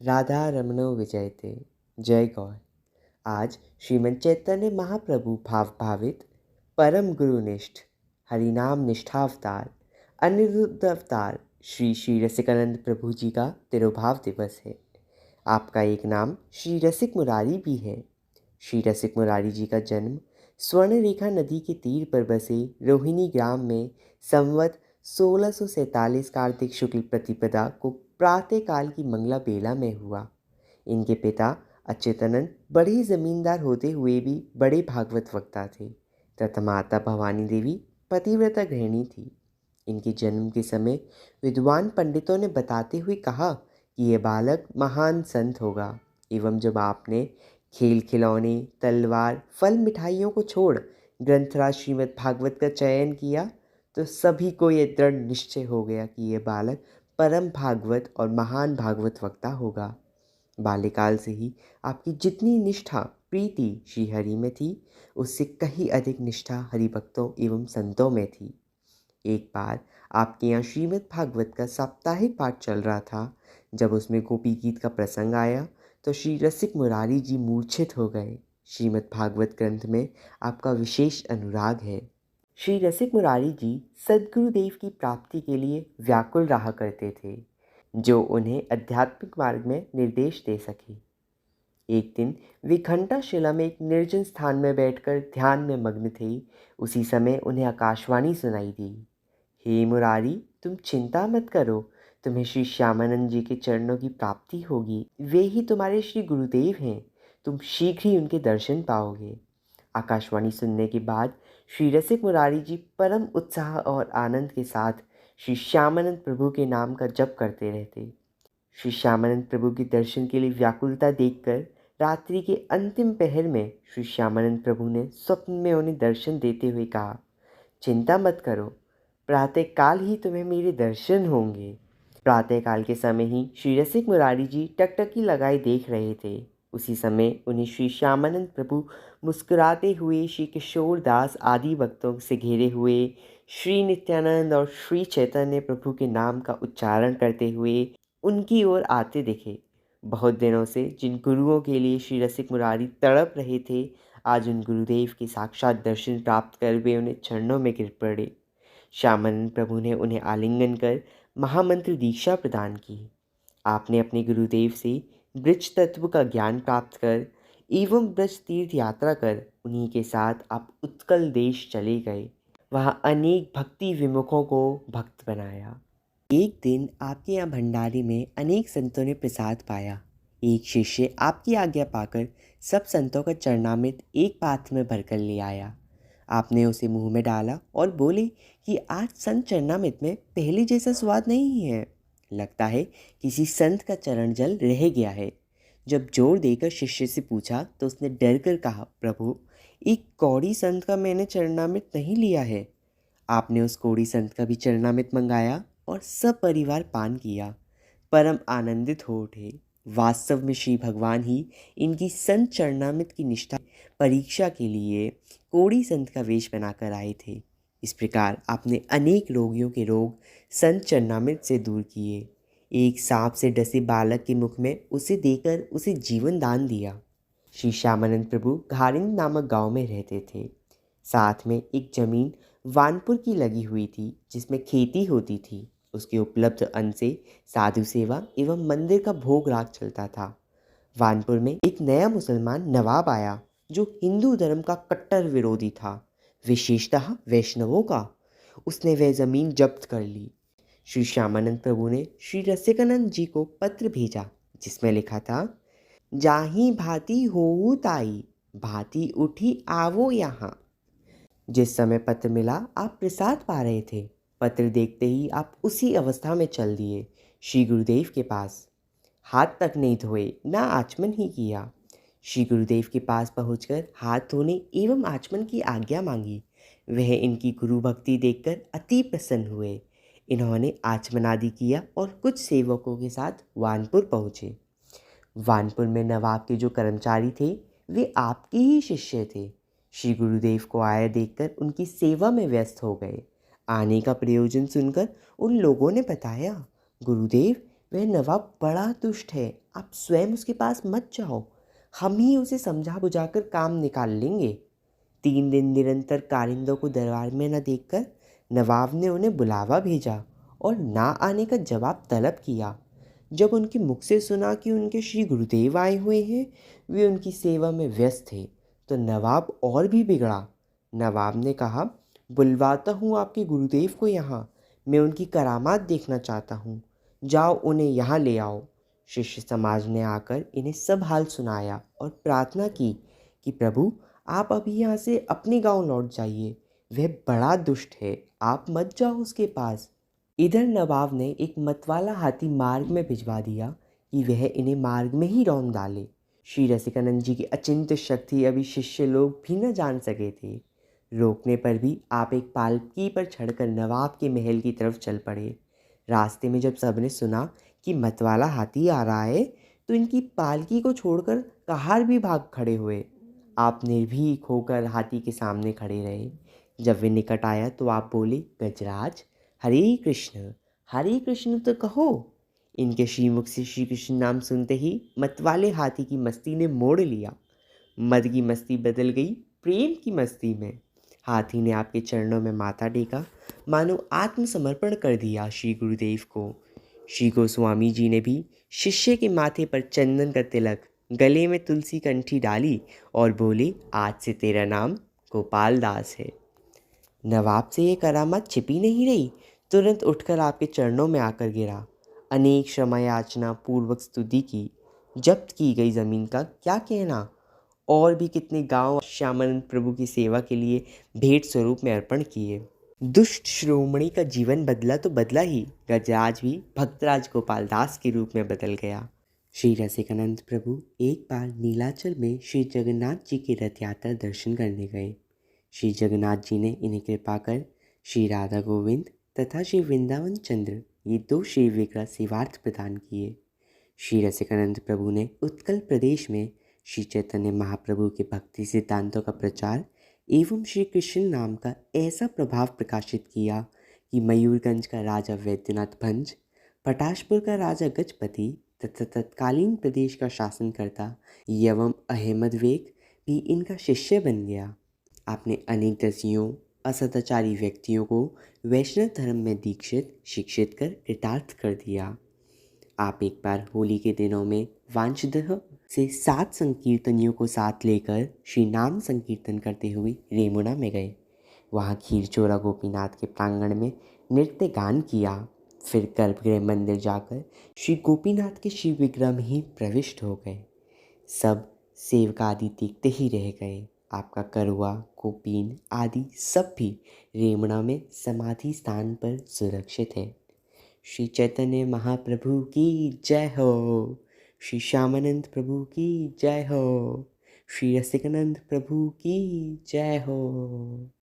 राधा रमणो विजयते। जय गौर। आज श्रीमद् चैतन्य महाप्रभु भाव भावित परम गुरुनिष्ठ हरिनाम निष्ठावतार अनिरुद्ध अवतार श्री श्री रसिकानंद प्रभु जी का तिरुभाव दिवस है। आपका एक नाम श्री रसिक मुरारी भी है। श्री रसिक मुरारी जी का जन्म स्वर्णरेखा नदी के तीर पर बसे रोहिणी ग्राम में संवत 1647 कार्तिक शुक्ल प्रतिपदा को प्रातःकाल की मंगला बेला में हुआ। इनके पिता अच्युतानंद बड़े ही जमींदार होते हुए भी बड़े भागवत वक्ता थे तथा माता भवानी देवी पतिव्रता गृहिणी थी। इनके जन्म के समय विद्वान पंडितों ने बताते हुए कहा कि यह बालक महान संत होगा। एवं जब आपने खेल खिलौने तलवार फल मिठाइयों को छोड़ ग्रंथराज श्रीमद् भागवत का चयन किया तो सभी को यह दृढ़ निश्चय हो गया कि यह बालक परम भागवत और महान भागवत वक्ता होगा। बाल्यकाल से ही आपकी जितनी निष्ठा प्रीति श्रीहरि में थी उससे कहीं अधिक निष्ठा हरिभक्तों एवं संतों में थी। एक बार आपके यहाँ श्रीमद् भागवत का साप्ताहिक पाठ चल रहा था। जब उसमें गोपी गीत का प्रसंग आया तो श्री रसिक मुरारी जी मूर्छित हो गए। श्रीमद् भागवत ग्रंथ में आपका विशेष अनुराग है। श्री रसिक मुरारी जी सद्गुरुदेव की प्राप्ति के लिए व्याकुल रहा करते थे जो उन्हें आध्यात्मिक मार्ग में निर्देश दे सके। एक दिन वे घंटाशिला में एक निर्जन स्थान में बैठकर ध्यान में मग्न थे। उसी समय उन्हें आकाशवाणी सुनाई दी। हे मुरारी, तुम चिंता मत करो, तुम्हें श्री श्यामानंद जी के चरणों की प्राप्ति होगी। वे ही तुम्हारे श्री गुरुदेव हैं। तुम शीघ्र ही उनके दर्शन पाओगे। आकाशवाणी सुनने के बाद श्री रसिक मुरारी जी परम उत्साह और आनंद के साथ श्री श्यामानंद प्रभु के नाम का जप करते रहते। श्री श्यामानंद प्रभु के दर्शन के लिए व्याकुलता देखकर रात्रि के अंतिम पहर में श्री श्यामानंद प्रभु ने स्वप्न में उन्हें दर्शन देते हुए कहा, चिंता मत करो, प्रातःकाल ही तुम्हें मेरे दर्शन होंगे। प्रातःकाल के समय ही श्री रसिक मुरारी जी टकटकी लगाए देख रहे थे। उसी समय उन्हें श्री श्यामानंद प्रभु मुस्कुराते हुए श्री किशोर दास आदि भक्तों से घेरे हुए श्री नित्यानंद और श्री चैतन्य प्रभु के नाम का उच्चारण करते हुए उनकी ओर आते दिखे। बहुत दिनों से जिन गुरुओं के लिए श्री रसिक मुरारी तड़प रहे थे, आज उन गुरुदेव के साक्षात दर्शन प्राप्त कर वे उन्हें चरणों में गिर पड़े। श्यामानंद प्रभु ने उन्हें आलिंगन कर महामंत्र दीक्षा प्रदान की। आपने अपने गुरुदेव से ब्रज तत्व का ज्ञान प्राप्त कर एवं ब्रज तीर्थ यात्रा कर उन्हीं के साथ आप उत्कल देश चले गए। वहाँ अनेक भक्ति विमुखों को भक्त बनाया। एक दिन आपके यहाँ भंडारी में अनेक संतों ने प्रसाद पाया। एक शिष्य आपकी आज्ञा पाकर सब संतों का चरणामृत एक पात्र में भरकर ले आया। आपने उसे मुंह में डाला और बोले कि आज संत चरणामृत में पहले जैसा स्वाद नहीं है। लगता है किसी संत का चरण जल रह गया है। जब जोर देकर शिष्य से पूछा तो उसने डर कर कहा, प्रभु, एक कौड़ी संत का मैंने चरणामृत नहीं लिया है। आपने उस कौड़ी संत का भी चरणामृत मंगाया और सब परिवार पान किया। परम आनंदित हो उठे। वास्तव में श्री भगवान ही इनकी संत चरणामृत की निष्ठा परीक्षा के लिए कोड़ी संत का वेश बनाकर आए थे। इस प्रकार आपने अनेक रोगियों के रोग संत चरणामृत से दूर किए। एक सांप से डसे बालक के मुख में उसे देकर उसे जीवन दान दिया। श्री श्यामानंद प्रभु घारिंग नामक गांव में रहते थे। साथ में एक जमीन वानपुर की लगी हुई थी जिसमें खेती होती थी। उसके उपलब्ध अन्न से साधु सेवा एवं मंदिर का भोग राग चलता था। वानपुर में एक नया मुसलमान नवाब आया जो हिंदू धर्म का कट्टर विरोधी था, विशेषतः वैष्णवों का। उसने वह जमीन जब्त कर ली। श्री श्यामानंद प्रभु ने श्री रसिकानंद जी को पत्र भेजा जिसमें लिखा था, जाही भांति होऊ ताई, भांति उठी आवो यहाँ। जिस समय पत्र मिला आप प्रसाद पा रहे थे। पत्र देखते ही आप उसी अवस्था में चल दिए श्री गुरुदेव के पास। हाथ तक नहीं धोए, ना आचमन ही किया। श्री गुरुदेव के पास पहुंचकर हाथ धोने एवं आचमन की आज्ञा मांगी। वह इनकी गुरु भक्ति देखकर अति प्रसन्न हुए। इन्होंने आचमन आदि किया और कुछ सेवकों के साथ वानपुर पहुँचे। वानपुर में नवाब के जो कर्मचारी थे वे आपके ही शिष्य थे। श्री गुरुदेव को आया देखकर उनकी सेवा में व्यस्त हो गए। आने का प्रयोजन सुनकर उन लोगों ने बताया, गुरुदेव, वह नवाब बड़ा दुष्ट है, आप स्वयं उसके पास मत जाओ, हम ही उसे समझा बुझाकर काम निकाल लेंगे। 3 दिन निरंतर कारिंदों को दरबार में न देखकर नवाब ने उन्हें बुलावा भेजा और ना आने का जवाब तलब किया। जब उनके मुख से सुना कि उनके श्री गुरुदेव आए हुए हैं, वे उनकी सेवा में व्यस्त थे, तो नवाब और भी बिगड़ा। नवाब ने कहा, बुलवाता हूँ आपके गुरुदेव को यहाँ, मैं उनकी करामात देखना चाहता हूँ। जाओ उन्हें यहाँ ले आओ। शिष्य समाज ने आकर इन्हें सब हाल सुनाया और प्रार्थना की कि प्रभु, आप अभी यहाँ से अपने गांव लौट जाइए। वह बड़ा दुष्ट है, आप मत जाओ उसके पास। इधर नवाब ने एक मतवाला हाथी मार्ग में भिजवा दिया कि वह इन्हें मार्ग में ही रौंद डाले। श्री रसिकानंद जी की अचिंत्य शक्ति अभी शिष्य लोग भी न जान सके थे। रोकने पर भी आप एक पालकी पर चढ़कर नवाब के महल की तरफ चल पड़े। रास्ते में जब सबने सुना कि मतवाला हाथी आ रहा है, तो इनकी पालकी को छोड़कर कहार भी भाग खड़े हुए। आप निर्भीक होकर हाथी के सामने खड़े रहे। जब वे निकट आया तो आप बोले, गजराज, हरे कृष्ण तो कहो। इनके श्रीमुख से श्री कृष्ण नाम सुनते ही मतवाले हाथी की मस्ती ने मोड़ लिया। मद की मस्ती बदल गई प्रेम की मस्ती में। हाथी ने आपके चरणों में माथा टेका, मानो आत्मसमर्पण कर दिया श्री गुरुदेव को। श्री गोस्वामी जी ने भी शिष्य के माथे पर चंदन का तिलक, गले में तुलसी कंठी डाली और बोले, आज से तेरा नाम गोपाल दास है। नवाब से ये करामात छिपी नहीं रही, तुरंत उठकर आपके चरणों में आकर गिरा। अनेक क्षमा याचना पूर्वक स्तुति की। जब्त की गई जमीन का क्या कहना, और भी कितने गांव श्यामानंद प्रभु की सेवा के लिए भेंट स्वरूप में अर्पण किए। दुष्ट श्रोमणी का जीवन बदला तो बदला ही, गजराज भी भक्तराज गोपाल दास के रूप में बदल गया। श्री रसिकानंद प्रभु एक बार नीलाचल में श्री जगन्नाथ जी की रथ यात्रा दर्शन करने गए। श्री जगन्नाथ जी ने इन्हें कृपा कर श्री राधा गोविंद तथा श्री वृंदावन चंद्र, ये 2 श्री विग्रह सेवार्थ प्रदान किए। श्री रसिकानंद प्रभु ने उत्कल प्रदेश में श्री चैतन्य महाप्रभु के भक्ति सिद्धांतों का प्रचार एवं श्री कृष्ण नाम का ऐसा प्रभाव प्रकाशित किया कि मयूरगंज का राजा वैद्यनाथ भंज, पटाशपुर का राजा गजपति तथा तत्कालीन प्रदेश का शासनकर्ता यवम अहमद वेग भी इनका शिष्य बन गया। आपने अनेक दसियों असदाचारी व्यक्तियों को वैष्णव धर्म में दीक्षित शिक्षित कर कृतार्थ कर दिया। आप एक बार होली के दिनों में वांशदह से 7 संकीर्तनियों को साथ लेकर श्री नाम संकीर्तन करते हुए रेमुणा में गए। वहाँ खीरचोरा गोपीनाथ के प्रांगण में नृत्य गान किया। फिर गर्भगृह मंदिर जाकर श्री गोपीनाथ के शिव विग्रह में ही प्रविष्ट हो गए। सब सेवक आदि देखते ही रह गए। आपका करुआ, कोपीन आदि सब भी रेमुणा में समाधि स्थान पर सुरक्षित है। श्री चैतन्य महाप्रभु की जय हो। श्री श्यामानंद प्रभु की जय हो। श्री रसिकानंद प्रभु की जय हो।